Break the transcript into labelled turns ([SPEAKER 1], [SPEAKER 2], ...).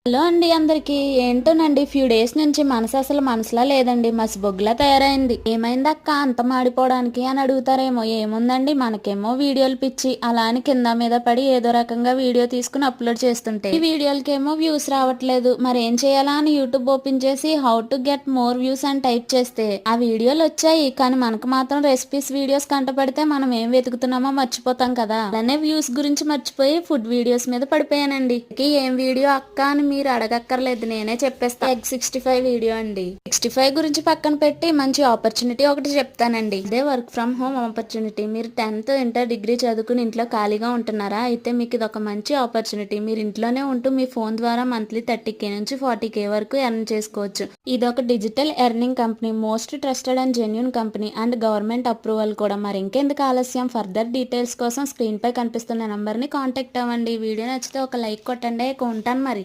[SPEAKER 1] Hello అండి అందరికి. ఏంటోనండి few days నుంచి మనసు అసలు మనసులా లేదండి, మసిబొగ్గులా తయారైంది. ఏమైందక్క అంత మాడిపోవడానికి అని అడుగుతారేమో. ఏముందండి, మనకేమో వీడియోలు పిచ్చి, అలా అని కింద మీద పడి ఏదో రకంగా వీడియో తీసుకుని అప్లోడ్ చేస్తుంటే ఈ వీడియోలకేమో వ్యూస్ రావట్లేదు. మరి ఏం చేయాలా అని యూట్యూబ్ ఓపెన్ చేసి how to get more views అని టైప్ చేస్తే ఆ వీడియోలు వచ్చాయి. కానీ మనకు మాత్రం రెసిపీస్ వీడియోస్ కంటపడితే మనం ఏం వెతుకుతున్నామో మర్చిపోతాం కదా. అలానే వ్యూస్ గురించి మర్చిపోయి ఫుడ్ వీడియోస్ మీద పడిపోయానండి. ఏం వీడియో అక్క అని మీరు అడగక్కర్లేదు, నేనే చెప్పేస్తా. ఎగ్ 65 వీడియో అండి. 65 గురించి పక్కన పెట్టి మంచి ఆపర్చునిటీ ఒకటి చెప్తానండి. ఇదే వర్క్ ఫ్రమ్ హోమ్ ఆపర్చునిటీ. మీరు 10th ఇంటర్ డిగ్రీ చదువుకుని ఇంట్లో ఖాళీగా ఉంటున్నారా? అయితే మీకు ఇది ఒక మంచి ఆపర్చునిటీ. మీరు ఇంట్లోనే ఉంటూ మీ ఫోన్ ద్వారా మంత్లీ 30K నుంచి 40K వరకు ఎర్న్ చేసుకోవచ్చు. ఇది ఒక digital earning company, most trusted and genuine company and government approval కూడా. మరి ఇంకెందుకు ఆలస్యం, ఫర్దర్ డీటెయిల్స్ కోసం స్క్రీన్ పై కనిపిస్తున్న నంబర్ ని కాంటాక్ట్ అవ్వండి. వీడియో నచ్చితే ఒక లైక్ కొట్టండి. ఉంటాను మరి.